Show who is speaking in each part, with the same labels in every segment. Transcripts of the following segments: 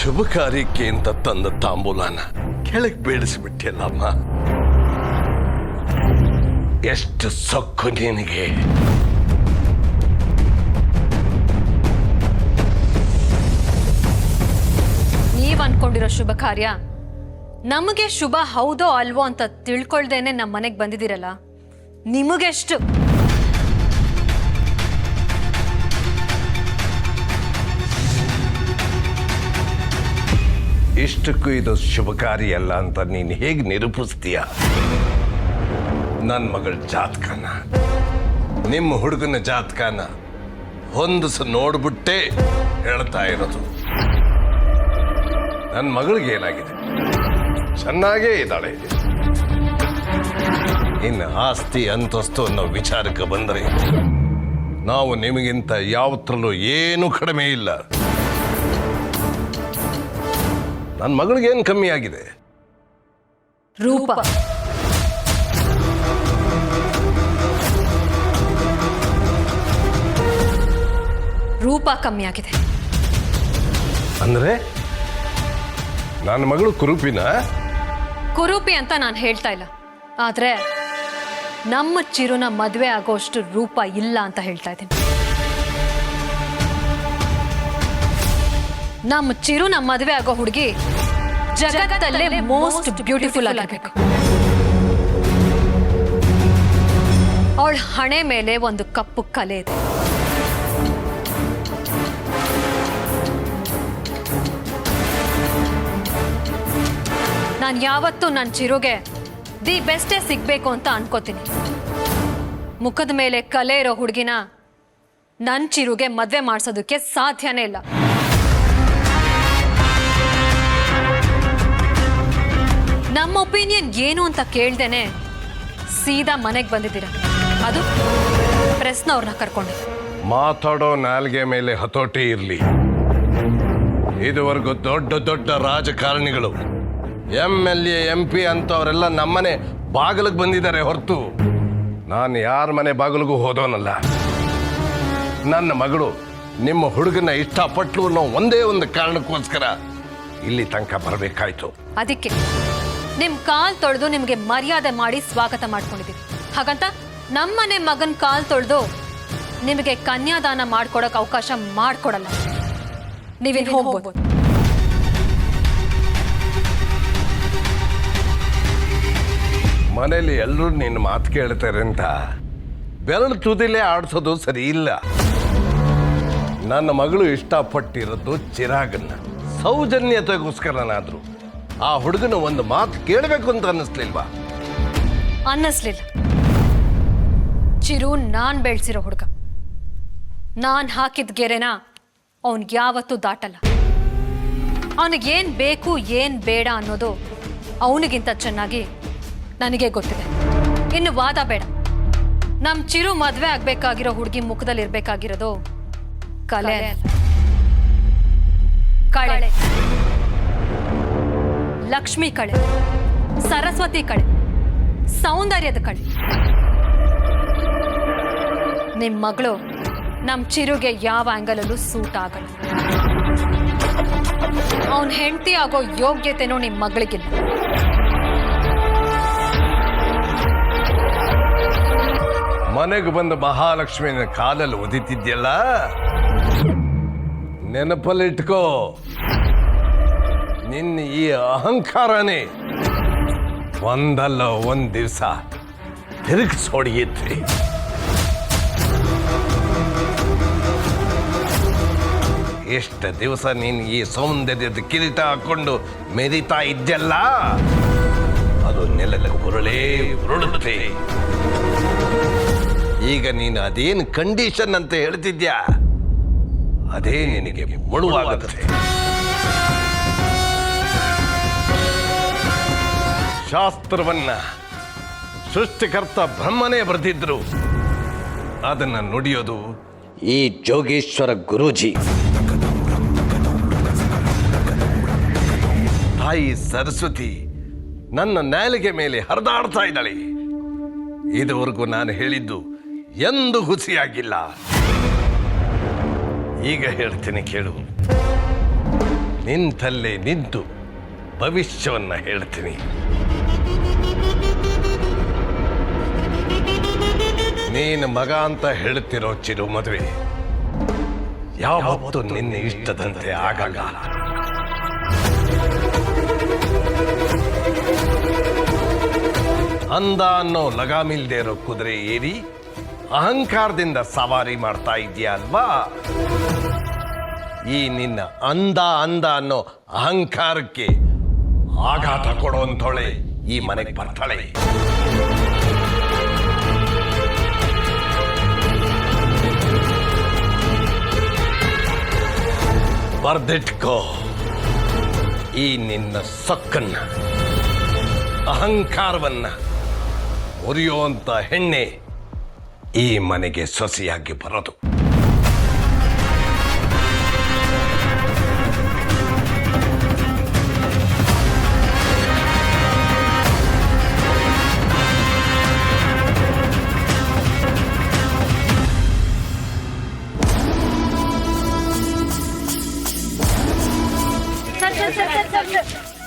Speaker 1: ಶುಭ ಕಾರ್ಯಕ್ಕೆ ಅಂತ ತಂದ ತಾಂಬೂಲನ ಕೆಳಗೆ ಬೀಳಿಸ್ಬಿಟ್ಟಿಲ್ಲಮ್ಮ. ಎಷ್ಟು ಸೊಕ್ಕು ನಿನಗೆ.
Speaker 2: ನೀವ್ ಅನ್ಕೊಂಡಿರೋ ಶುಭ ಕಾರ್ಯ ನಮಗೆ ಶುಭ ಹೌದೋ ಅಲ್ವೋ ಅಂತ ತಿಳ್ಕೊಳ್ದೇನೆ ನಮ್ಮ ಮನೆಗೆ ಬಂದಿದ್ದೀರಲ್ಲ, ನಿಮಗೆಷ್ಟು.
Speaker 1: ಇಷ್ಟಕ್ಕೂ ಇದು ಶುಭ ಕಾರ್ಯ ಅಲ್ಲ ಅಂತ ನೀನು ಹೇಗೆ ನಿರೂಪಿಸ್ತೀಯ? ನನ್ನ ಮಗಳ ಜಾತಕನ, ನಿಮ್ಮ ಹುಡುಗನ ಜಾತಕನ ಹೊಂದಿಸಿ ನೋಡ್ಬಿಟ್ಟೆ ಹೇಳ್ತಾ ಇರೋದು. ನನ್ನ ಮಗಳಿಗೆ ಏನಾಗಿದೆ? ಚೆನ್ನಾಗೇ ಇದ್ದಾಳೆ. ಇನ್ನು ಆಸ್ತಿ ಅಂತಸ್ತು ಅನ್ನೋ ವಿಚಾರಕ್ಕೆ ಬಂದರೆ ನಾವು ನಿಮಗಿಂತ ಯಾವತ್ತರಲ್ಲೂ ಏನೂ ಕಡಿಮೆ ಇಲ್ಲ. ನನ್ನ ಮಗಳಿಗೇನು ಕಮ್ಮಿ ಆಗಿದೆ?
Speaker 2: ರೂಪ. ರೂಪ ಕಮ್ಮಿ ಆಗಿದೆ.
Speaker 1: ಅಂದ್ರೆ ನನ್ನ ಮಗಳು ಕುರೂಪಿನ?
Speaker 2: ಕುರೂಪಿ ಅಂತ ನಾನು ಹೇಳ್ತಾ ಇಲ್ಲ, ಆದ್ರೆ ನಮ್ಮ ಚಿರುನ ಮದುವೆ ಆಗೋಷ್ಟು ರೂಪ ಇಲ್ಲ ಅಂತ ಹೇಳ್ತಾ ಇದ್ದೀನಿ. ನಮ್ಮ ಚಿರುನ ಮದುವೆ ಆಗೋ ಹುಡುಗಿ ಜಗತ್ತಲ್ಲೇ ಮೋಸ್ಟ್ ಬ್ಯೂಟಿಫುಲ್ ಆಗಿರ್ಬೇಕು. ಅವಳ ಹಣೆ ಮೇಲೆ ಒಂದು ಕಪ್ಪು ಕಲೆ ಇದೆ. ನಾನು ಯಾವತ್ತೂ ನನ್ನ ಚಿರುಗೆ ದಿ ಬೆಸ್ಟೇ ಸಿಗ್ಬೇಕು ಅಂತ ಅನ್ಕೋತೀನಿ. ಮುಖದ ಮೇಲೆ ಕಲೆ ಇರೋ ಹುಡುಗಿನ ನನ್ನ ಚಿರುಗೆ ಮದುವೆ ಮಾಡಿಸೋದಕ್ಕೆ ಸಾಧ್ಯನೇ ಇಲ್ಲ. ನಮ್ಮ ಒಪಿನಿಯನ್ ಏನು ಅಂತ ಕೇಳ್ದೇನೆ ಸೀದಾ ಮನೆಗೆ ಬಂದಿದ್ದೀರ, ಅದು ಪ್ರೆಸ್ನವ್ರನ್ನ ಕರ್ಕೊಂಡು.
Speaker 1: ಮಾತಾಡೋ ನಾಲ್ಗೆ ಮೇಲೆ ಹತೋಟಿ ಇರಲಿ. ಇದುವರೆಗೂ ದೊಡ್ಡ ದೊಡ್ಡ ರಾಜಕಾರಣಿಗಳು, MLA MP ಅಂತವರೆಲ್ಲ ನಮ್ಮನೆ ಬಾಗಿಲಿಗೆ ಬಂದಿದ್ದಾರೆ ಹೊರತು ನಾನು ಯಾರ ಮನೆ ಬಾಗಿಲಿಗೂ ಹೋದವನಲ್ಲ. ನನ್ನ ಮಗಳು ನಿಮ್ಮ ಹುಡುಗನ ಇಷ್ಟಪಟ್ಲು ಅನ್ನೋ ಒಂದೇ ಒಂದು ಕಾರಣಕ್ಕೋಸ್ಕರ ಇಲ್ಲಿ ತನಕ ಬರಬೇಕಾಯ್ತು.
Speaker 2: ಅದಕ್ಕೆ ನಿಮ್ ಕಾಲ್ ತೊಳೆದು ನಿಮ್ಗೆ ಮರ್ಯಾದೆ ಮಾಡಿ ಸ್ವಾಗತ ಮಾಡ್ಕೊಂಡಿದ್ದೀವಿ. ಹಾಗಂತ ನಮ್ಮನೆ ಮಗನ್ ಕಾಲ್ ತೊಳೆದು ನಿಮಗೆ ಕನ್ಯಾದಾನ ಮಾಡ್ಕೊಡಕ್ ಅವಕಾಶ ಮಾಡ್ಕೊಡಲ್ಲ. ನೀವೇನು ಹೋಗ್ಬೋದು.
Speaker 1: ಮನೇಲಿ ಎಲ್ಲರೂ ನಿನ್ನ ಮಾತು ಕೇಳ್ತಾರೆ ಅಂತ ಬೆರಳು ತುದಿಲೇ ಆಡಿಸೋದು ಸರಿ ಇಲ್ಲ. ನನ್ನ ಮಗಳು ಇಷ್ಟಪಟ್ಟಿರೋದು ಚಿರಾಗನ್ನ, ಸೌಜನ್ಯತೆಗೋಸ್ಕರನಾದ್ರು. ಆ ಹುಡುಗನ ಒಂದು ಮಾತು ಕೇಳಬೇಕು ಅಂತ ಅನ್ನಿಸ್ಲಿಲ್ವಾ?
Speaker 2: ಅನ್ನಿಸ್ಲಿಲ್ಲ. ಚಿರು ನಾನ್ ಬೆಳೆಸಿರೋ ಹುಡುಗ, ನಾನ್ ಹಾಕಿದ ಗೆರೆನ ಅವನ್ಗೆ ಯಾವತ್ತೂ ದಾಟಲ್ಲ. ಅವನಿಗೇನ್ ಬೇಕು ಏನ್ ಬೇಡ ಅನ್ನೋದು ಅವನಿಗಿಂತ ಚೆನ್ನಾಗಿ ನನಗೆ ಗೊತ್ತಿದೆ. ಇನ್ನು ವಾದ ಬೇಡ. ನಮ್ ಚಿರು ಮದ್ವೆ ಆಗ್ಬೇಕಾಗಿರೋ ಹುಡುಗಿ ಮುಖದಲ್ಲಿ ಇರ್ಬೇಕಾಗಿರೋದು ಕಲೆ, ಕಳೆ, ಲಕ್ಷ್ಮಿ ಕಳೆ, ಸರಸ್ವತಿ ಕಳೆ, ಸೌಂದರ್ಯದ ಕಳೆ. ನಿಮ್ ಮಗಳು ನಮ್ ಚಿರುಗೆ ಯಾವ ಆಂಗಲಲ್ಲೂ ಸೂಟ್ ಆಗಲ್ಲ. ಅವನ್ ಹೆಂಡತಿ ಆಗೋ ಯೋಗ್ಯತೆನೂ ನಿಮ್ ಮಗಳಿಗಿಲ್ಲ.
Speaker 1: ಮನೆಗೆ ಬಂದ ಮಹಾಲಕ್ಷ್ಮಿನ ಕಾಲಲ್ಲಿ ಒದಿತಿದ್ಯಲ್ಲ, ನೆನಪಲ್ಲಿಟ್ಕೋ. ನಿನ್ನ ಈ ಅಹಂಕಾರನೇ ಒಂದಲ್ಲ ಒಂದ್ ದಿವಸ ತಿರುಗಿಸೊಡೆಯುತ್ತೆ. ಎಷ್ಟು ದಿವಸ ನೀನು ಈ ಸೌಂದರ್ಯದ ಕಿರೀಟ ಹಾಕೊಂಡು ಮೆರಿತಾ ಇದ್ದಲ್ಲ, ಅದು ನೆಲಕ್ಕೆ ಉರುಳುತ್ತೆ. ಈಗ ನೀನು ಅದೇನು ಕಂಡೀಷನ್ ಅಂತ ಹೇಳ್ತಿದ್ಯಾ, ಅದೇ ನಿನಗೆ ಮುಳುವಾಗುತ್ತೆ. ಶಾಸ್ತ್ರವನ್ನ ಸೃಷ್ಟಿಕರ್ತ ಬ್ರಹ್ಮನೇ ಬರೆದಿದ್ರು, ಅದನ್ನ ನುಡಿಯೋದು ಈ ಜೋಗೇಶ್ವರ ಗುರೂಜಿ. ತಾಯಿ ಸರಸ್ವತಿ ನನ್ನ ನಾಲಿಗೆ ಮೇಲೆ ಹರಿದಾಡ್ತಾ ಇದ್ದಾಳೆ. ಇದುವರೆಗೂ ನಾನು ಹೇಳಿದ್ದು ಎಂದು ಹುಸಿಯಾಗಿಲ್ಲ. ಈಗ ಹೇಳ್ತೀನಿ ಕೇಳು. ನಿಂತಲ್ಲೇ ನಿಂತು ಭವಿಷ್ಯವನ್ನ ಹೇಳ್ತೀನಿ. ನೀನು ಮಗ ಅಂತ ಹೇಳ್ತಿರೋ ಚಿರು ಮದುವೆ ಯಾವತ್ತೂ ನಿನ್ನ ಇಷ್ಟದಂತೆ ಆಗಲ್ಲ. ಅಂದ ಅನ್ನೋ ಲಗಾಮಿಲ್ದೇ ಇರೋ ಕುದುರೆ ಏರಿ ಅಹಂಕಾರದಿಂದ ಸವಾರಿ ಮಾಡ್ತಾ ಇದೆಯಾ ಅಲ್ವಾ? ಈ ನಿನ್ನ ಅಂದ ಅನ್ನೋ ಅಹಂಕಾರಕ್ಕೆ ಆಘಾತ ಕೊಡುವಂಥವಳೆ ಈ ಮನೆಗೆ ಬರ್ತಾಳೆ. ಬರ್ದಿಟ್ಕೋ, ಈ ನಿನ್ನ ಸೊಕ್ಕನ್ನ ಅಹಂಕಾರವನ್ನ ಉರಿಯುವಂತ ಹೆಣ್ಣೆ ಈ ಮನೆಗೆ ಸೊಸೆಯಾಗಿ ಬರೋದು.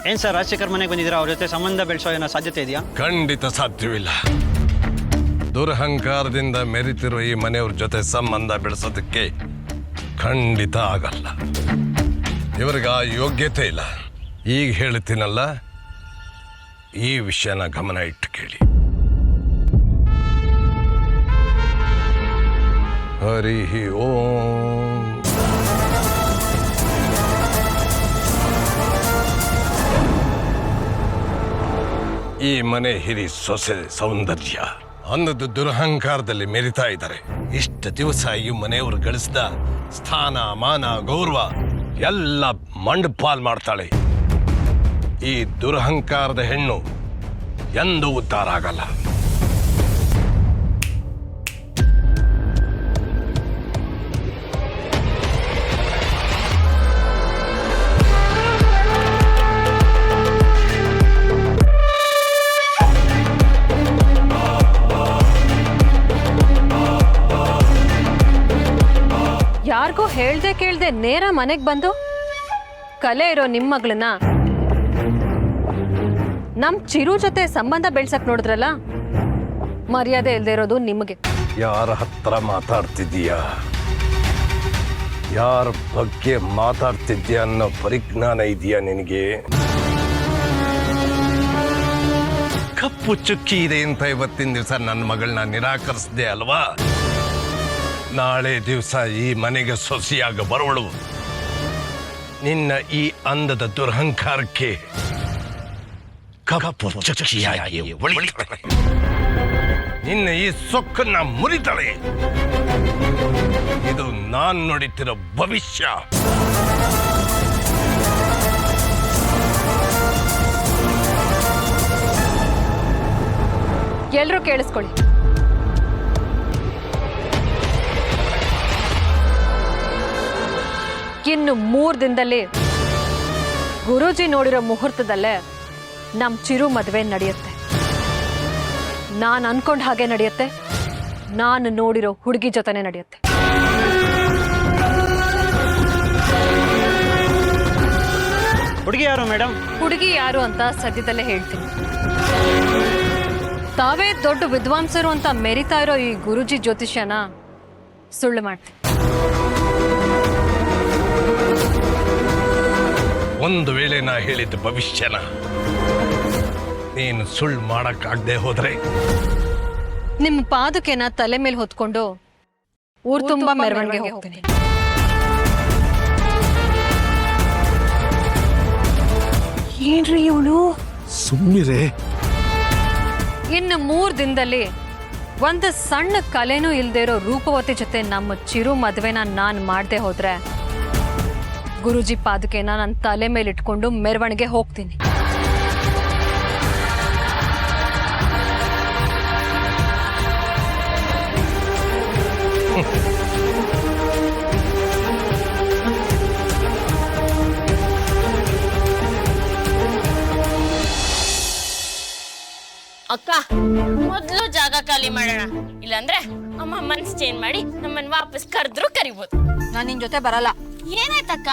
Speaker 3: ಏನ್ ಸರ್, ರಾಜಶೇಖರ್ ಮನೆಗೆ ಬಂದಿದ್ದೀರಾ? ಅವ್ರ ಜೊತೆ ಸಂಬಂಧ ಬೆಳೆಸೋ ಏನೋ ಸಾಧ್ಯತೆ ಇದೆಯಾ?
Speaker 1: ಖಂಡಿತ ಸಾಧ್ಯವಿಲ್ಲ. ದುರಹಂಕಾರದಿಂದ ಮೆರಿತಿರೋ ಈ ಮನೆಯವ್ರ ಜೊತೆ ಸಂಬಂಧ ಬೆಳೆಸೋದಕ್ಕೆ ಖಂಡಿತ ಆಗಲ್ಲ. ಇವ್ರಿಗೆ ಆ ಯೋಗ್ಯತೆ ಇಲ್ಲ. ಈಗ ಹೇಳ್ತೀನಲ್ಲ, ಈ ವಿಷಯನ ಗಮನ ಇಟ್ಟು ಕೇಳಿ. ಹರಿ ಓಂ. ಈ ಮನೆ ಹಿರಿ ಸೊಸೆ ಸೌಂದರ್ಯ ಅನ್ನೋದು ದುರಹಂಕಾರದಲ್ಲಿ ಮೆರಿತಾ ಇದ್ದಾರೆ. ಇಷ್ಟು ದಿವಸ ಈ ಮನೆಯವರು ಗಳಿಸಿದ ಸ್ಥಾನ, ಮಾನ, ಗೌರವ ಎಲ್ಲ ಮಂಡಪಾಲ್ ಮಾಡ್ತಾಳೆ. ಈ ದುರಹಂಕಾರದ ಹೆಣ್ಣು ಎಂದೂ ಉದ್ಧಾರ ಆಗಲ್ಲ.
Speaker 2: ಯಾರಿಗೂ ಹೇಳ್ದೆ ಕೇಳ್ದೆ ನೇರ ಮನೆಗೆ ಬಂದು ಕಲೆ ಇರೋ ನಿಮ್ಮ ಮಗಳನ್ನ ನಮ್ ಚಿರು ಜೊತೆ ಸಂಬಂಧ ಬೆಳ್ಸಕ್ ನೋಡಿದ್ರಲ್ಲ, ಮರ್ಯಾದೆ ಇಲ್ದೇ ಇರೋದು ನಿಮಗೆ.
Speaker 1: ಯಾರ ಹತ್ರ ಮಾತಾಡ್ತಿದ್ದೀಯಾ, ಯಾರ ಬಗ್ಗೆ ಮಾತಾಡ್ತಿದ್ಯಾ ಅನ್ನೋ ಪರಿಜ್ಞಾನ ಇದೆಯಾ ನಿನಗೆ? ಕಪ್ಪು ಚುಕ್ಕಿ ಇದೆ ಅಂತ ಇವತ್ತಿನ ದಿವಸ ನನ್ನ ಮಗಳನ್ನ ನಿರಾಕರಿಸಿದೆ ಅಲ್ವಾ? ನಾಳೆ ದಿವಸ ಈ ಮನೆಗೆ ಸೊಸೆಯಾಗ ಬರುವಳು. ನಿನ್ನ ಈ ಅಂದದ ದುರಹಂಕಾರಕ್ಕೆ ಕಪ್ಪು ಚುಕ್ಕಿಯಾಗಿ ಒಳಿತಾಳೆ. ನಿನ್ನ ಈ ಸೊಕ್ಕನ್ನ ಮುರಿತಾಳೆ. ಇದು ನಾನ್ ನೋಡುತ್ತಿರೋ ಭವಿಷ್ಯ.
Speaker 2: ಎಲ್ರೂ ಕೇಳಿಸ್ಕೊಳ್ಳಿ. ಇನ್ನು 3 ದಿನದಲ್ಲಿ ಗುರೂಜಿ ನೋಡಿರೋ ಮುಹೂರ್ತದಲ್ಲೇ ನಮ್ ಚಿರು ಮದುವೆ ನಡೆಯುತ್ತೆ. ನಾನು ಅನ್ಕೊಂಡ ಹಾಗೆ ನಡೆಯುತ್ತೆ. ನಾನು ನೋಡಿರೋ ಹುಡುಗಿ ಜೊತೆನೆ ನಡೆಯುತ್ತೆ.
Speaker 3: ಹುಡುಗಿ ಯಾರು ಮೇಡಮ್?
Speaker 2: ಹುಡುಗಿ ಯಾರು ಅಂತ ಸದ್ಯದಲ್ಲೇ ಹೇಳ್ತೀನಿ. ತಾವೇ ದೊಡ್ಡ ವಿದ್ವಾಂಸರು ಅಂತ ಮೆರಿತಾ ಇರೋ ಈ ಗುರೂಜಿ ಜ್ಯೋತಿಷ್ಯನ ಸುಳ್ಳು ಮಾಡ್ತೀನಿ.
Speaker 1: ಒಂದು ವೇಳೆ ನಾ ಹೇಳಿದ ಭವಿಷ್ಯನ ನೀನು ಸುಳ್ಳು ಮಾಡಕ್ಕಾಗದೆ ಹೋದ್ರೆ
Speaker 2: ನಿಮ್ಮ ಪಾದುಕೆನ ತಲೆ ಮೇಲೆ ಹೊತ್ಕೊಂಡು ಊರ್ ತುಂಬಾ ಮೆರವಣಿಗೆ ಹೋಗ್ತೀನಿ. ಏನ್ರಿ ಇವಳು?
Speaker 4: ಸುಮ್ಮನಿರೇ.
Speaker 2: ಇನ್ನು 3 ದಿನದಲ್ಲಿ ಒಂದು ಸಣ್ಣ ಕಲೆನೂ ಇಲ್ದೇ ಇರೋ ರೂಪವತಿ ಜೊತೆ ನಮ್ಮ ಚಿರು ಮದುವೆನ ನಾನು ಮಾಡದೆ ಹೋದ್ರೆ ಗುರೂಜಿ ಪಾದುಕೆನ ನನ್ನ ತಲೆ ಮೇಲೆ ಇಟ್ಕೊಂಡು ಮೆರವಣಿಗೆ ಹೋಗ್ತೀನಿ.
Speaker 5: ಅಕ್ಕ, ಮೊದ್ಲು ಜಾಗ ಖಾಲಿ ಮಾಡೋಣ, ಇಲ್ಲಾಂದ್ರೆ ಅಮ್ಮ ಮನ್ಸ್ ಚೇಂಜ್ ಮಾಡಿ ನಮ್ಮನ್ನ ವಾಪಸ್ ಕರೆದ್ರು ಕರಿಬೋದು.
Speaker 6: ನಾನು ನಿನ್ ಜೊತೆ ಬರಲ್ಲ.
Speaker 5: ಏನಾಯ್ತಕ್ಕ?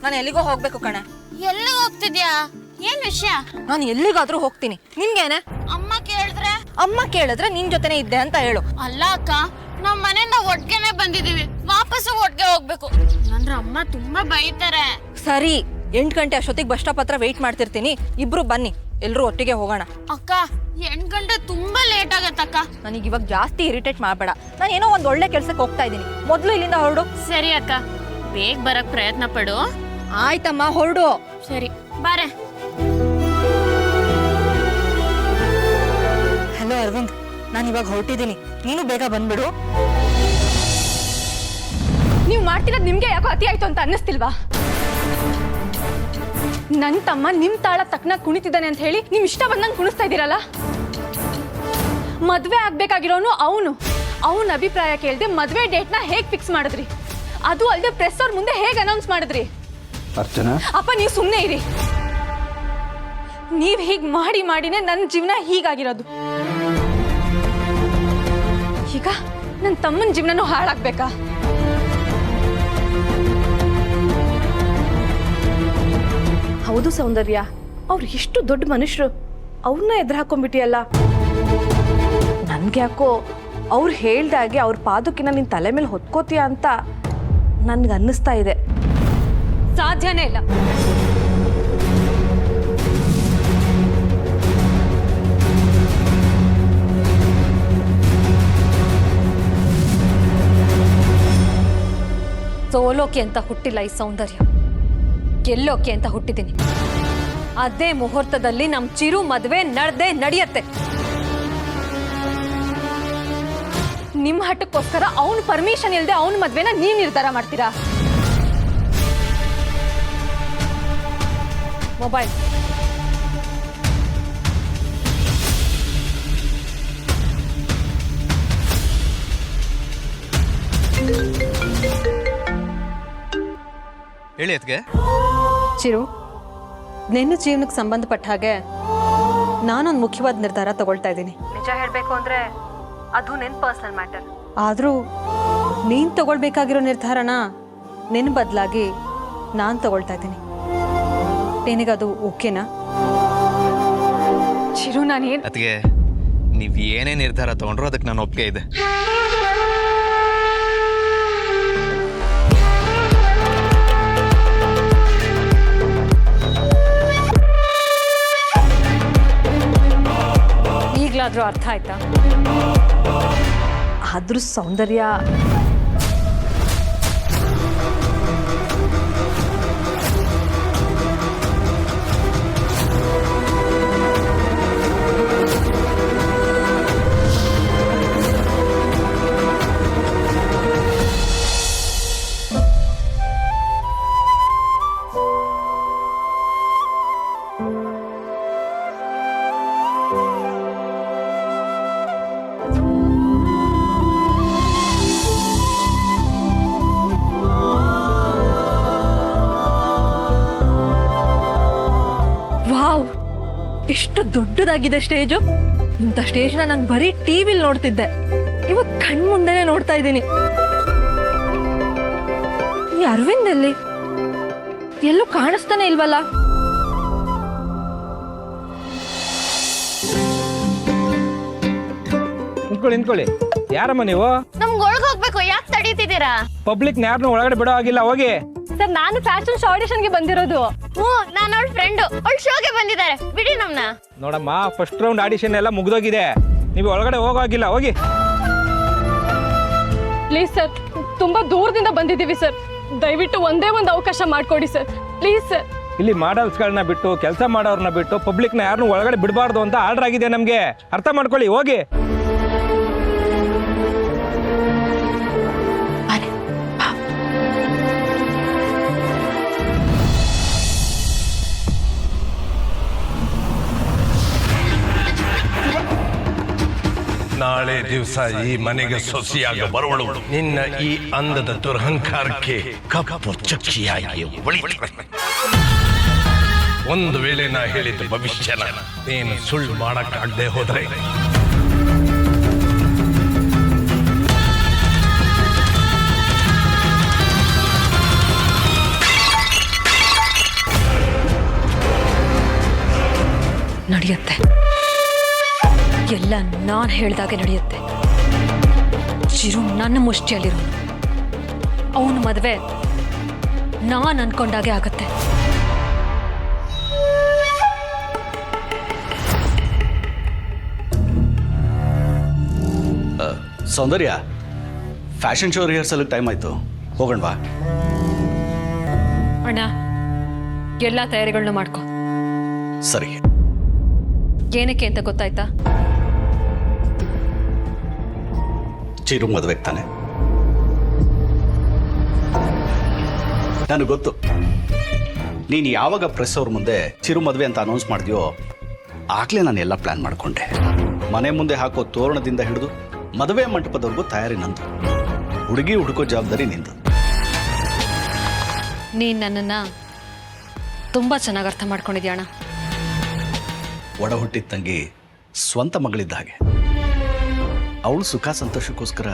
Speaker 6: ನಾನು ಎಲ್ಲಿಗೋ ಹೋಗ್ಬೇಕು ಕಣೆ.
Speaker 5: ಎಲ್ಲಿಗೆ ಹೋಗ್ತಿದ್ಯಾ? ಏನ್ ವಿಷಯ?
Speaker 4: ನಾನು ಎಲ್ಲಿಗಾದ್ರೂ ಹೋಗ್ತೀನಿ, ನಿನ್ಗೇನೆ?
Speaker 5: ಅಮ್ಮ
Speaker 4: ಕೇಳಿದ್ರೆ ನಿನ್ ಜೊತೆನೆ ಇದ್ದೆ ಅಂತ ಹೇಳು.
Speaker 5: ಅಲ್ಲ ಅಕ್ಕ, ನಾವ್ ಮನೆಯಿಂದ ಒಟ್ಟಿಗೆನೆ ಬಂದಿದೀವಿ, ವಾಪಸ್ ಒಟ್ಟಿಗೆ ಹೋಗ್ಬೇಕು ಅಂದ್ರೆ ಅಮ್ಮ ತುಂಬಾ ಬೈತಾರೆ.
Speaker 4: ಸರಿ, 8 ಗಂಟೆ ಅಷ್ಟೊತ್ತಿಗೆ ಬಸ್ ಸ್ಟಾಪ್ ಹತ್ರ ವೆಯ್ಟ್ ಮಾಡ್ತಿರ್ತೀನಿ, ಇಬ್ರು ಬನ್ನಿ, ಎಲ್ರು ಒಟ್ಟಿಗೆ ಹೋಗೋಣ.
Speaker 5: ಅಕ್ಕ 8 ಗಂಟೆ ತುಂಬಾ ಲೇಟ್ ಆಗತ್ತಕ್ಕ.
Speaker 4: ನನಗೆ ಇವಾಗ ಜಾಸ್ತಿ ಇರಿಟೇಟ್ ಮಾಡಬೇಡ, ನಾನು ಏನೋ ಒಂದ್ ಒಳ್ಳೆ ಕೆಲ್ಸಕ್ಕೆ ಹೋಗ್ತಾ ಇದ್ದೀನಿ, ಮೊದ್ಲು ಇಲ್ಲಿಂದ ಹೊರಡು.
Speaker 5: ಸರಿ ಅಕ್ಕ, ಬೇಗ ಬರಕ್ ಪ್ರಯತ್ನ ಪಡು.
Speaker 4: ಆಯ್ತಮ್ಮ, ಹೊರಡು.
Speaker 5: ಸರಿ ಬಾರೆ.
Speaker 4: ಹಲೋ ಅರವಿಂದ್, ನಾನು ಇವಾಗ ಹೊರಟಿದ್ದೀನಿ, ನೀನು ಬೇಗ ಬಂದ್ಬಿಡು.
Speaker 6: ನೀವು ಮಾಡ್ತಿರೋದು ನಿಮ್ಗೆ ಯಾಕೋ ಅತಿ ಆಯ್ತು ಅಂತ ಅನ್ನಿಸ್ತಿಲ್ವಾ? ನನ್ನ ತಮ್ಮ ನಿಮ್ ತಾಳ ತಕ್ಕನ ಕುಣಿತಿದ್ದಾನೆ ಅಂತ ಹೇಳಿ ನಿಮ್ ಇಷ್ಟ ಬಂದಂಗೆ ಕುಣಿಸ್ತಾ ಇದ್ದೀರಲ್ಲ. ಮದ್ವೆ ಆಗ್ಬೇಕಾಗಿರೋನು ಅವನ ಅಭಿಪ್ರಾಯ ಕೇಳ್ದೆ ಮದ್ವೆ ಡೇಟ್ನ ಹೇಗ್ ಫಿಕ್ಸ್ ಮಾಡಿದ್ರಿ? ಅದು ಅಲ್ಲದೆ ಪ್ರೆಸ್ ಅವ್ರ ಮುಂದೆ ಹೇಗ್ ಅನೌನ್ಸ್ ಮಾಡಿದ್ರಿ?
Speaker 7: ಅರ್ಚನಾ,
Speaker 6: ಅಪ್ಪ ನೀವು ಸುಮ್ಮನೆ ಇರಿ. ನೀವ್ ಹೀಗ್ ಮಾಡಿನೇ ನನ್ನ ಜೀವನ ಹೀಗಾಗಿರೋದು. ಈಗ ನನ್ನ ತಮ್ಮನ ಜೀವನನೂ ಹಾಳಾಗ್ಬೇಕಾ? ಹೌದು ಸೌಂದರ್ಯ, ಅವ್ರು ಎಷ್ಟು ದೊಡ್ಡ ಮನುಷ್ಯರು, ಅವ್ರನ್ನ ಎದುರು ಹಾಕೊಂಡ್ಬಿಟ್ಟಿಯಲ್ಲ. ನನ್ಗೆ ಯಾಕೋ ಅವ್ರು ಹೇಳ್ದಾಗೆ ಅವ್ರ ಪಾದಕಿನ ನಿನ್ ತಲೆ ಮೇಲೆ ಹೊತ್ಕೋತೀಯ ಅಂತ ನನ್ಗೆ ಅನ್ನಿಸ್ತಾ ಇದೆ. ಸಾಧ್ಯನೇ ಇಲ್ಲ. ಸೋಲೋಕೆ ಅಂತ ಹುಟ್ಟಿಲ್ಲ ಈ ಸೌಂದರ್ಯ, ಗೆಲ್ಲೋಕೆ ಅಂತ ಹುಟ್ಟಿದ್ದೀನಿ. ಅದೇ ಮುಹೂರ್ತದಲ್ಲಿ ನಮ್ ಚಿರು ಮದ್ವೆ ನಡೆಯತ್ತೆ. ನಿಮ್ ಹಠಕ್ಕೋಸ್ಕರ ಅವನ್ ಪರ್ಮಿಷನ್ ಇಲ್ಲದೆ ಅವನ ಮದ್ವೆನ ನೀವ್ ನಿರ್ಧಾರ ಮಾಡ್ತೀರಾ? ಮೊಬೈಲ್
Speaker 7: ಹೇಳಿ ಅದ್ಗೆ.
Speaker 6: ಚಿರು, ನಿನ್ನ ಜೀವನಕ್ಕೆ ಸಂಬಂಧಪಟ್ಟ ಹಾಗೆ ನಾನೊಂದು ಮುಖ್ಯವಾದ ನಿರ್ಧಾರ ತಗೊಳ್ತಾ ಇದ್ದೀನಿ. ನಿಜ ಹೇಳಬೇಕು ಅಂದ್ರೆ ಅದು ನಿನ್ನ ಪರ್ಸನಲ್ ಮ್ಯಾಟರ್. ಆದರೂ ನೀನು ತಗೊಳ್ಬೇಕಾಗಿರೋ ನಿರ್ಧಾರನ ನಿನ್ನ ಬದಲಾಗಿ ನಾನು ತಗೊಳ್ತಾ ಇದ್ದೀನಿ. ನಿನಗದು ಓಕೆನಾ? ಚಿರು, ನಾನೇನು
Speaker 7: ಅದ್ಗೆ, ನೀವು ಏನೇ ನಿರ್ಧಾರ ತಗೊಂಡ್ರು ಅದಕ್ಕೆ ನಾನು ಒಪ್ಪಿಗೆ ಇದೆ.
Speaker 6: ಈಗಲಾದರೂ ಅರ್ಥ ಆಯ್ತಾ? ಆದ್ರೂ ಸೌಂದರ್ಯ, ವಾವ್, ಎಷ್ಟು ದೊಡ್ಡದಾಗಿದೆ ಸ್ಟೇಜು. ಇಂಥ ಸ್ಟೇಜ್ನ ನಾನು ಬರೀ ಟಿವಿಲಿ ನೋಡ್ತಿದ್ದೆ, ಇವಾಗ ಕಣ್ಮುಂದೆನೆ ನೋಡ್ತಾ ಇದ್ದೀನಿ. ಈ ಅರವಿಂದ್ ಎಲ್ಲಿ? ಎಲ್ಲೂ ಕಾಣಿಸ್ತಾನೆ ಇಲ್ವಲ್ಲ?
Speaker 8: ನಿಂತ್ಕೊಳ್ಳಿ. ಯಾರಮ್ಮ ನೀವು?
Speaker 5: ನಮ್ಗೆ ಒಳಗೆ ಹೋಗ್ಬೇಕು, ಯಾಕೆ ತಡೀತಿದ್ದೀರಾ?
Speaker 8: ಪಬ್ಲಿಕ್ ಯಾರನ್ನೂ ಒಳಗಡೆ ಬಿಡೋ ಆಗಿಲ್ಲ, ಹೋಗಿ.
Speaker 6: ಸರ್, ನಾನು ಫ್ಯಾಷನ್ ಶೋ ಆಡಿಷನ್ಗೆ ಬಂದಿರೋದು.
Speaker 5: ನಾನು ಅವಳ ಫ್ರೆಂಡು, ಅವಳ ಶೋಗೆ ಬಂದಿದ್ದಾರೆ, ಬಿಡಿ ನಮ್ನ.
Speaker 8: ನೋಡಮ್ಮ, ಫಸ್ಟ್ ರೌಂಡ್ ಆಡಿಷನ್ ಎಲ್ಲ ಮುಗ್ದೋಗಿದೆ, ನೀವು ಒಳಗಡೆ ಹೋಗೋಗಿಲ್ಲ, ಹೋಗಿ.
Speaker 6: ಪ್ಲೀಸ್ ಸರ್, ತುಂಬಾ ದೂರದಿಂದ ಬಂದಿದ್ದೀವಿ ಸರ್, ದಯವಿಟ್ಟು ಒಂದೇ ಒಂದು ಅವಕಾಶ ಮಾಡಿಕೊಡಿ ಸರ್, ಪ್ಲೀಸ್ ಸರ್.
Speaker 8: ಇಲ್ಲಿ ಮಾಡಲ್ಸ್ಗಳನ್ನ ಬಿಟ್ಟು, ಕೆಲಸ ಮಾಡೋರ್ನ ಬಿಟ್ಟು ಪಬ್ಲಿಕ್ನ ಯಾರನ್ನೂ ಒಳಗಡೆ ಬಿಡಬಾರ್ದು ಅಂತ ಆರ್ಡರ್ ಆಗಿದೆ ನಮಗೆ, ಅರ್ಥ ಮಾಡ್ಕೊಳ್ಳಿ, ಹೋಗಿ.
Speaker 1: ನಾಳೆ ದಿವಸ ಈ ಮನೆಗೆ ಸೊಸೆಯಾಗ ಬರುವಳು ನಿನ್ನ ಈ ಅಂದದ ದುರಹಂಕಾರಕ್ಕೆ ಕಪ್ಪು ಚಕ್ಕಿಯಾಗಿ ಒಳಿತಾರೆ. ಒಂದು ವೇಳೆ ನಾ ಹೇಳಿದ ಭವಿಷ್ಯನ ನೀನು ಸುಳ್ಳು ಮಾಡಕ್ಕಾಗದೆ ಹೋದ್ರೆ
Speaker 2: ನಾನು ಹೇಳ್ದಾಗೆ ನಡೆಯುತ್ತೆ. ಚಿರು ನನ್ನ ಮುಷ್ಟಿಯಲ್ಲಿರೋನು. ಅವನ ಮದುವೆ ನಾನು ಅನ್ಕೊಂಡಾಗೆ ಆಗತ್ತೆ.
Speaker 9: ಸೌಂದರ್ಯ, ಫ್ಯಾಷನ್ ಶೋ ರಿಹರ್ಸಲ್ಗೆ ಟೈಮ್ ಆಯಿತು, ಹೋಗೋಣವಾ?
Speaker 2: ಅಣ್ಣ, ಎಲ್ಲ ತಯಾರಿಗಳನ್ನೂ ಮಾಡ್ಕೊ.
Speaker 9: ಸರಿ.
Speaker 2: ಏನಕ್ಕೆ ಅಂತ ಗೊತ್ತಾಯ್ತಾ?
Speaker 9: ಚಿರು ಮದುವೆಗೆ ತಾನೆ. ನನಗೆ ಗೊತ್ತು, ನೀನು ಯಾವಾಗ ಪ್ರೆಸ್ ಅವ್ರ ಮುಂದೆ ಚಿರು ಮದುವೆ ಅಂತ ಅನೌನ್ಸ್ ಮಾಡಿದ್ಯೋ ಆಗಲೇ ನಾನು ಎಲ್ಲ ಪ್ಲ್ಯಾನ್ ಮಾಡಿಕೊಂಡೆ. ಮನೆ ಮುಂದೆ ಹಾಕೋ ತೋರಣದಿಂದ ಹಿಡಿದು ಮದುವೆ ಮಂಟಪದವರೆಗೂ ತಯಾರಿ ನಂದು. ಹುಡುಗಿ ಹುಡುಕೋ ಜವಾಬ್ದಾರಿ ನಿಂದು.
Speaker 2: ನೀನು ನನ್ನನ್ನು ತುಂಬ ಚೆನ್ನಾಗಿ ಅರ್ಥ ಮಾಡ್ಕೊಂಡಿದ್ಯಾ ಅಣ್ಣ.
Speaker 9: ಒಡ ಹುಟ್ಟಿದ ತಂಗಿ ಸ್ವಂತ ಮಗಳಿದ್ದ ಹಾಗೆ. ಅವಳು ಸುಖ ಸಂತೋಷಕ್ಕೋಸ್ಕರ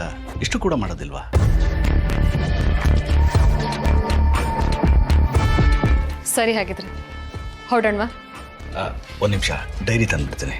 Speaker 9: ಇಷ್ಟು ಕೂಡ ಮಾಡೋದಿಲ್ವಾ?
Speaker 2: ಸರಿ, ಹಾಗಿದ್ರೆ ಹೊರಡೋಣವಾ?
Speaker 9: ಒಂದು ನಿಮಿಷ, ಡೈರಿ ತಂದ್ಬಿಡ್ತೀನಿ.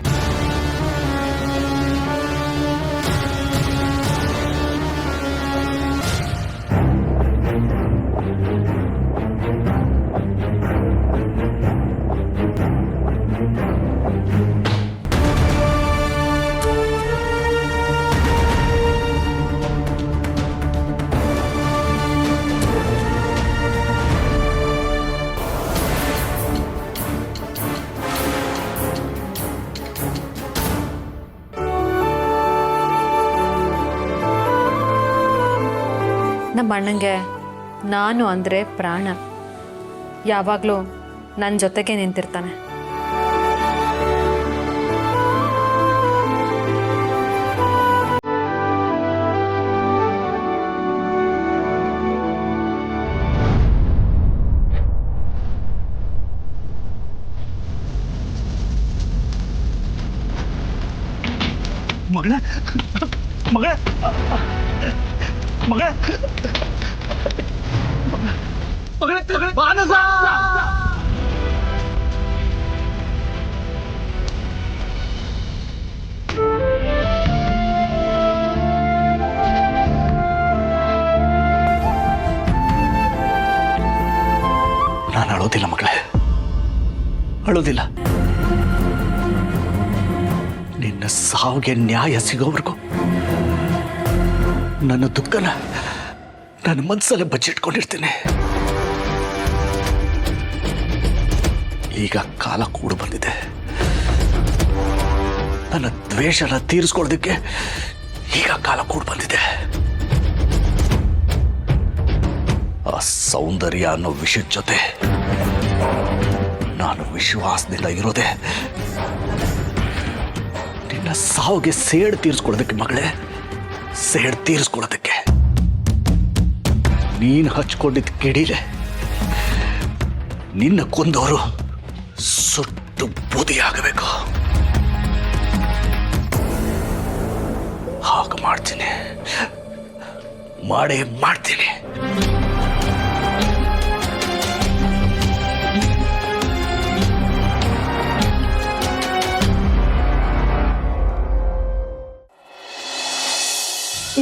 Speaker 2: ನಮ್ಮ ಅಣ್ಣಂಗೆ ನಾನು ಅಂದರೆ ಪ್ರಾಣ. ಯಾವಾಗಲೂ ನನ್ನ ಜೊತೆಗೆ ನಿಂತಿರ್ತಾನೆ.
Speaker 9: ಮಗಳ ಮಗಳ ಮಗಳ ಮಾನಸ! ನಾನು ಅಳೋದಿಲ್ಲ ಮಗಳೇ, ಅಳೋದಿಲ್ಲ. ನಿನ್ನ ಸಾವಿಗೆ ನ್ಯಾಯ ಸಿಗೋವರೆಗೂ ನನ್ನ ದುಃಖನ ನನ್ನ ಮನಸ್ಸಲ್ಲೇ ಬಚ್ಚಿಟ್ಕೊಂಡಿರ್ತೀನಿ. ಈಗ ಕಾಲ ಕೂಡು ಬಂದಿದೆ. ನನ್ನ ದ್ವೇಷನ ತೀರಿಸ್ಕೊಳ್ಳೋದಕ್ಕೆ ಈಗ ಕಾಲ ಕೂಡು ಬಂದಿದೆ. ಆ ಸೌಂದರ್ಯ ಅನ್ನೋ ವಿಷಯದ ಜೊತೆ ನಾನು ವಿಶ್ವಾಸದಿಂದ ಇರೋದೆ ನಿನ್ನ ಸಾವಿಗೆ ಸೇಡು ತೀರಿಸ್ಕೊಳ್ಳೋದಕ್ಕೆ ಮಗಳೇ, ಸೇಡು ತೀರಿಸ್ಕೊಳ್ಳೋದಕ್ಕೆ. ನೀನು ಹಚ್ಕೊಂಡಿದ್ದ ಕಿಡಿಲೆ ನಿನ್ನ ಕೊಂದವರು ಸುಟ್ಟು ಬೂದಿಯಾಗಬೇಕು. ಹಾಗೆ ಮಾಡ್ತೀನಿ, ಮಾಡೇ ಮಾಡ್ತೀನಿ.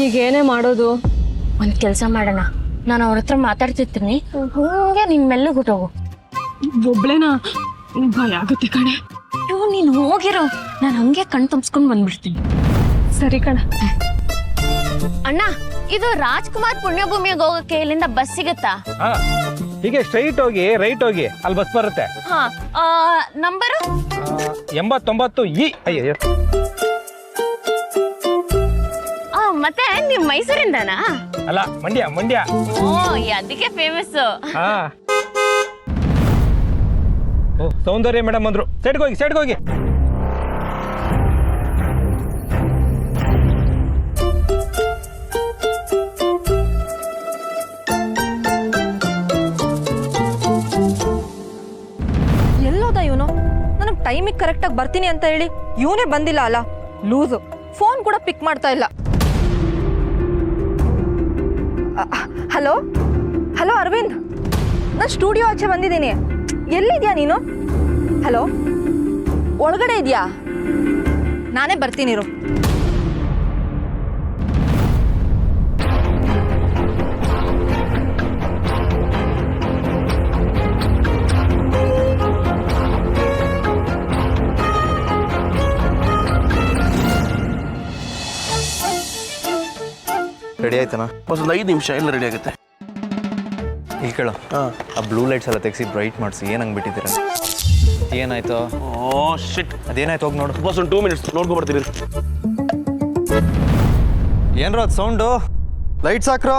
Speaker 6: ಈಗೇನೇ ಮಾಡೋದು?
Speaker 5: ಒಂದ್ ಕೆಲ್ಸ ಮಾಡೋಣ, ನಾನು ಅವ್ರ ಹತ್ರ ಮಾತಾಡ್ತಿರ್ತೀನಿ, ಹಂಗೆ ನಿನ್ ಮೆಲ್ಲ ಹೊಟ್ಟೋಗು.
Speaker 6: ಒಬ್ಳೇನಾ? ಭಯ ಆಗುತ್ತೆ ಕಣೆ.
Speaker 5: ನೀನ್ ಹೋಗಿರೋ, ನಾನು ಹಂಗೆ ಕಣ್ ತುಂಬಿಸ್ಕೊಂಡ್ ಬಂದ್ಬಿಡ್ತೀನಿ.
Speaker 6: ಸರಿ ಕಣ.
Speaker 5: ಅಣ್ಣ, ಇದು ರಾಜ್ಕುಮಾರ್ ಪುಣ್ಯಭೂಮಿಗೆ ಹೋಗಕ್ಕೆ ಇಲ್ಲಿಂದ ಬಸ್ ಸಿಗತ್ತಾ?
Speaker 8: ಹೀಗೆ ಸ್ಟ್ರೈಟ್ ಹೋಗಿ ರೈಟ್ ಹೋಗಿ, ಅಲ್ಲಿ ಬಸ್ ಬರುತ್ತೆ.
Speaker 5: ಹಾ, ನಂಬರು
Speaker 8: 89E. ಅಯ್ಯೋ,
Speaker 5: ಮತ್ತೆ ನೀವ್ ಮೈಸೂರಿಂದನಾ?
Speaker 8: ಅಲ್ಲ, ಮಂಡ್ಯ.
Speaker 5: ಓ, ಅದಕ್ಕೆ ಫೇಮಸ್.
Speaker 8: ಹಾ. ಓ, ಸೌಂದರ್ಯ ಮೇಡಮ್ ಅಂದ್ರು. ಸೈಡ್ಗೆ ಹೋಗಿ.
Speaker 4: ಎಲ್ಲೋದ ಇವನು? ನನಗೆ ಟೈಮಿಗೆ ಕರೆಕ್ಟಾಗಿ ಬರ್ತೀನಿ ಅಂತ ಹೇಳಿ ಇವನೇ ಬಂದಿಲ್ಲ ಅಲ್ಲ, ಲೂಸು. ಫೋನ್ ಕೂಡ ಪಿಕ್ ಮಾಡ್ತಾ ಇಲ್ಲ. ಹಲೋ ಅರವಿಂದ್, ನಾನು ಸ್ಟುಡಿಯೋ ಆಚೆ ಬಂದಿದ್ದೀನಿ. ಎಲ್ಲಿದ್ಯಾ ನೀನು? ಹಲೋ, ಒಳಗಡೆ ಇದೆಯಾ? ನಾನೇ ಬರ್ತೀನಿರು.
Speaker 7: ರೆಡಿ ಆಯ್ತಾನ?
Speaker 10: ಒಂದು 5 ನಿಮಿಷ ಎಲ್ಲ ರೆಡಿ ಆಗುತ್ತೆ.
Speaker 7: ಇಲ್ಲಿ ಕೇಳು, ಆ ಬ್ಲೂ ಲೈಟ್ಸ್ ಎಲ್ಲ ತೆಗ್ಸಿ ಬ್ರೈಟ್ ಮಾಡಿಸಿ. ಏನು ಹಂಗೆ ಬಿಟ್ಟಿದ್ದೀರ? ಏನಾಯ್ತು?
Speaker 10: ಓ ಶಿಟ್,
Speaker 7: ಅದೇನಾಯ್ತು ಹೋಗಿ ನೋಡು.
Speaker 10: ಬಸ್ ಒಂದು 2 ಮಿನಿಟ್ಸ್ ನೋಡ್ಕೊ ಬರ್ತೀರಿ.
Speaker 7: ಏನ್ರೋ ಅದು ಸೌಂಡು? ಲೈಟ್ಸ್ ಹಾಕ್ರೋ.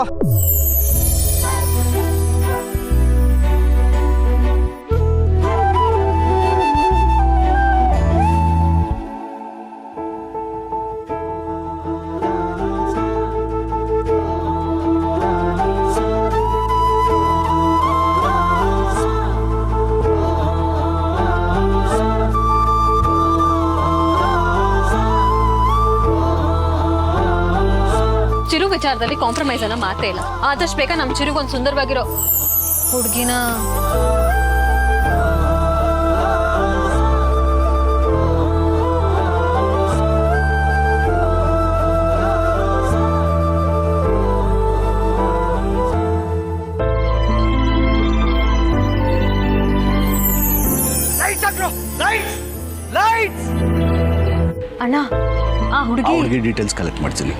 Speaker 2: ಚಿರು ವಿಚಾರದಲ್ಲಿ ಕಾಂಪ್ರಮೈಸ್ ಅನ್ನೋ ಮಾತೇ ಇಲ್ಲ. ಆದಷ್ಟು ಬೇಗ ನಮ್ಮ ಚಿರುಗೊಂದು ಸುಂದರವಾಗಿರೋ ಹುಡುಗಿನ ಅಣ್ಣ ಆ ಹುಡುಗಿ
Speaker 9: ಡೀಟೇಲ್ಸ್ ಕಲೆಕ್ಟ್ ಮಾಡ್ತೀನಿ.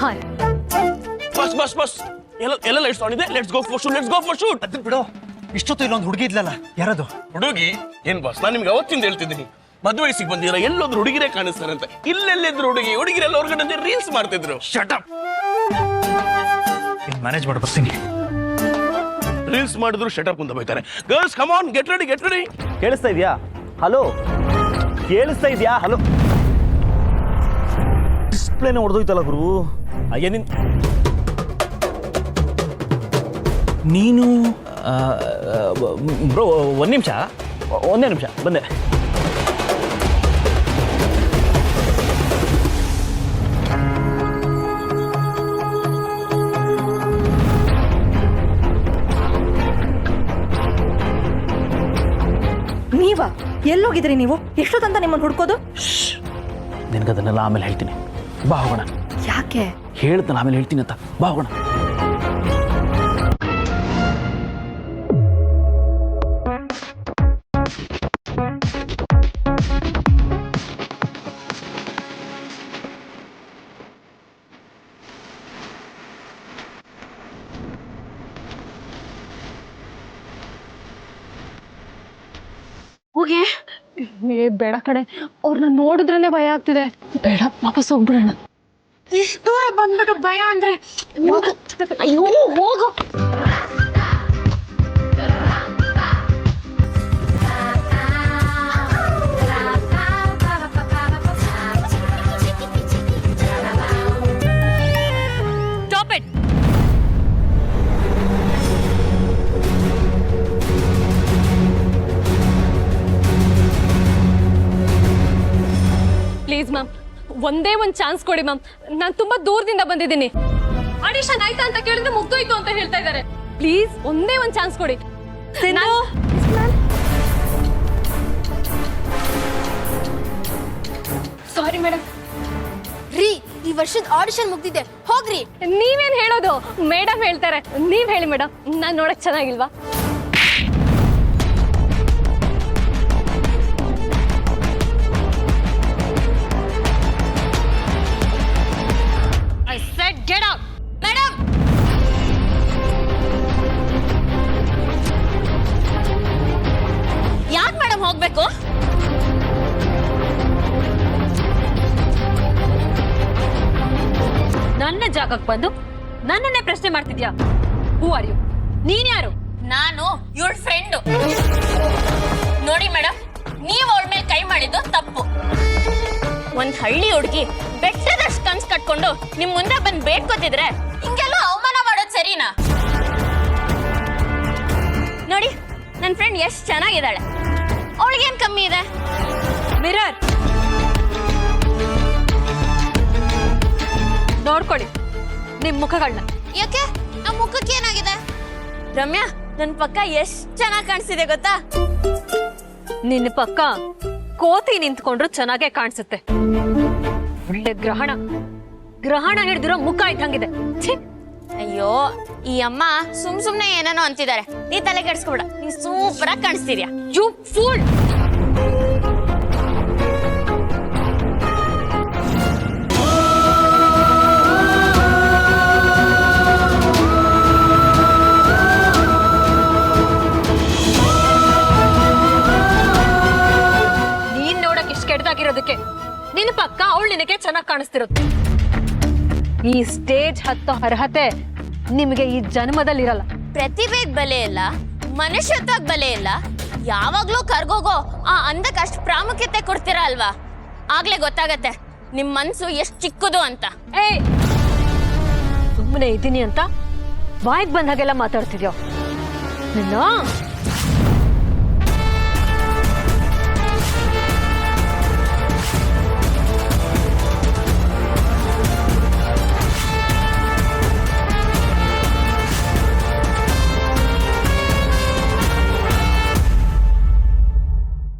Speaker 2: ಹಾಯ್
Speaker 10: ಬಸ್ ಬಸ್ ಬಸ್ ಎಲ್ಲ ಲೈಟ್ಸ್ ಆನ್ ಇದೆ. Let's go for shoot.
Speaker 3: ಅದನ್ನ ಬಿಡು. ಇಷ್ಟೊತ್ತು ಇಲ್ಲೊಂದು ಹುಡುಗಿ ಇದ್ಲಲ್ಲ, ಯಾರದು?
Speaker 10: ಹುಡುಗಿ ಏನ್ ಬಸ್, ನಾನು ನಿಮ್ಗೆ ಅವತ್ತಿಂದ ಹೇಳ್ತಿದ್ದೀನಿ, ಮದುವೆ ವಯಸ್ಸಿಗೆ ಬಂದಿರ ಎಲ್ಲೊಂದು ಹುಡುಗಿರೇ ಕಾಣಿಸ್ತಾರೆ ಅಂತ. ಇಲ್ಲೆಲ್ಲಿದ್ರು ಹುಡುಗಿರೆಲ್ಲ ಹೊರಗಡೆ ರೀಲ್ಸ್ ಮಾಡ್ತಿದ್ರು. Shut up.
Speaker 3: ಮ್ಯಾನೇಜ್ ಮಾಡಿ ಬರ್ತೀನಿ.
Speaker 10: ರೀಲ್ಸ್ ಮಾಡಿದ್ರು ಶಟ್ ಅಪ್ ಅಂತ ಬೈತಾರೆ. Girls come on, get ready.
Speaker 3: ಕೇಳಿಸ್ತಾ ಇದೆಯಾ? ಹಲೋ, ಕೇಳಿಸ್ತಾ ಇದೆಯಾ? ಹಲೋ. ಡಿಸ್ಪ್ಲೇನ ಹೊಡೆದೋಯ್ತಲ್ಲ ಗುರು. ಅಯ್ಯ ನೀನು ಬ್ರೋ, ಒಂದೇ ನಿಮಿಷ ಬಂದೆ.
Speaker 4: ನೀವಾ? ಎಲ್ಲೋಗಿದ್ರಿ ನೀವು? ಎಷ್ಟೊತ್ತಂತ ನಿಮ್ಮನ್ನು ಹುಡ್ಕೋದು?
Speaker 3: ನಿನಗದನ್ನೆಲ್ಲ ಆಮೇಲೆ ಹೇಳ್ತೀನಿ, ಬಾ ಹೋಗೋಣ.
Speaker 4: ಯಾಕೆ?
Speaker 3: ಹೇಳ್ತಾನೆ ಆಮೇಲೆ ಹೇಳ್ತೀನಿ ಅಂತ, ಬಾ ಹೋಗೋಣ.
Speaker 5: ಹೋಗಿ
Speaker 6: ಬೇಡ ಕಡೆ, ಅವ್ರನ್ನ ನೋಡಿದ್ರಲ್ಲೇ ಭಯ ಆಗ್ತಿದೆ. ಬೇಡ, ವಾಪಸ್ ಹೋಗ್ಬಿಡೋಣ.
Speaker 5: ಇಷ್ಟು ದೂರ ಬಂದ್ಬಿಟ್ಟು ಭಯ ಅಂದ್ರೆ ಅಯ್ಯೋ ಹೋಗು.
Speaker 2: Stop it.
Speaker 6: ಪ್ಲೀಸ್ ಮ್ಯಾಮ್, ಒಂದೇ ಒಂದು ಚಾನ್ಸ್ ಕೊಡಿ ಮ್ಯಾಮ್. ನಾನು ತುಂಬಾ ದೂರದಿಂದ ಬಂದಿದ್ದೀನಿ. ಆಡಿಷನ್ ಆಯ್ತಾ ಅಂತ ಕೇಳಿದ್ರೆ ಮುಗ್ದೋಯ್ತು ಅಂತ ಹೇಳ್ತಾ ಇದ್ದಾರೆ. ಪ್ಲೀಸ್ ಒಂದೇ ಒಂದು ಚಾನ್ಸ್ ಕೊಡಿ. Sorry madam.
Speaker 5: ರೀ, ಈ ವರ್ಷದ ಆಡಿಷನ್ ಮುಗ್ದಿದೆ, ಹೋಗ್ರಿ.
Speaker 6: ನೀವೇನ್ ಹೇಳೋದು? ಮೇಡಮ್ ಹೇಳ್ತಾರೆ. ನೀವ್ ಹೇಳಿ ಮೇಡಮ್, ನಾನ್ ನೋಡಕ್ ಚೆನ್ನಾಗಿಲ್ವಾ?
Speaker 2: I said get out.
Speaker 5: Madam, ಯಾಕೆ ಮೇಡಮ್ ಹೋಗ್ಬೇಕು?
Speaker 2: ನನ್ನ ಜಾಗಕ್ಕೆ ಬಂದು ನನ್ನನ್ನೇ ಪ್ರಶ್ನೆ ಮಾಡ್ತಿದ್ಯಾ? Who are you? ನೀನ್ ಯಾರು?
Speaker 5: ನಾನು ಇವಳ ಫ್ರೆಂಡು. ನೋಡಿ ಮೇಡಮ್, ನೀವು ಅವಳ ಮೇಲೆ ಕೈ ಮಾಡಿದ್ದು ತಪ್ಪು. ಒಂದ್ ಹಳ್ಳಿ ಹುಡುಗಿ ಬೆಟ್ಟದಷ್ಟು ಕನ್ಸ್ ಕಟ್ಕೊಂಡು ನಿಮ್ ಮುಂದೆ ಬಂದ್ ಬೇಡ್ಕೋತಿದ್ರೆ ಹಿಂಗೆಲ್ಲ ಅವಮಾನ ಮಾಡೋದು ಸರಿನಾ? ನೋಡಿ, ನನ್ನ ಫ್ರೆಂಡ್ ಎಷ್ಟು ಚೆನ್ನಾಗಿದ್ದಾಳೆ. ಅವಳಿಗೇನ್ ಕಮ್ಮಿ ಇದೆ?
Speaker 2: ಮಿರರ್ ನೋಡ್ಕೊಳ್ಳಿ ನಿಮ್ ಮುಖಗಳನ್ನ.
Speaker 5: ಯಾಕೆ? ನಮ್ಮ ಮುಖಕ್ಕೆ ಏನಾಗಿದೆ? ರಮ್ಯಾ, ನನ್ ಪಕ್ಕ ಎಷ್ಟ್ ಚೆನ್ನಾಗಿ ಕಾಣಿಸ್ತಿದೆ ಗೊತ್ತಾ?
Speaker 2: ನಿನ್ನ ಪಕ್ಕ ಕೋತಿ ನಿಂತ್ಕೊಂಡ್ರು ಚೆನ್ನಾಗೇ ಕಾಣಿಸುತ್ತೆ. ಒಳ್ಳೆ ಗ್ರಹಣ ಹಿಡ್ದಿರೋ ಮುಖ ಇದ್ದಂಗಿದೆ.
Speaker 5: ಅಯ್ಯೋ, ಈ ಅಮ್ಮ ಸುಮ್ನೆ ಏನೇನೋ ಅಂತಿದ್ದಾರೆ. ನೀ ತಲೆ ಕೆಡ್ಸ್ಕೊಬೇಡ, ನೀ ಸೂಪರ್ ಆಗಿ ಕಾಣಿಸ್ತಿದ್ಯಾ.
Speaker 2: You pool. ನಿನಗೆ ಚೆನ್ನಾಗಿ ಕಾಣಿಸ್ತಿರುತ್ತೆ. ಈ ಸ್ಟೇಜ್ ಹತ್ತೋ ಅರ್ಹತೆ ನಿಮಗೆ ಈ ಜನ್ಮದಲ್ಲಿರಲ್ಲ.
Speaker 5: ಪ್ರತಿಭೆಗ್ ಬೆಲೆ ಇಲ್ಲ, ಮನುಷ್ಯತ್ವಕ್ ಬೆಲೆ ಇಲ್ಲ. ಯಾವಾಗ್ಲೂ ಕರ್ಗೋಗೋ ಆ ಅಂದಕ್ಕೆ ಅಷ್ಟು ಪ್ರಾಮುಖ್ಯತೆ ಕೊಡ್ತೀರಾ ಅಲ್ವಾ? ಆಗ್ಲೇ ಗೊತ್ತಾಗತ್ತೆ ನಿಮ್ ಮನ್ಸು ಎಷ್ಟ್ ಚಿಕ್ಕದು ಅಂತ.
Speaker 2: ಏಯ್, ಸುಮ್ಮನೆ ಇದ್ದೀನಿ ಅಂತ ಬಾಯಿಗೆ ಬಂದ ಹಾಗೆಲ್ಲ ಮಾತಾಡ್ತಿದ್ಯೋ ನಿನ್ನ?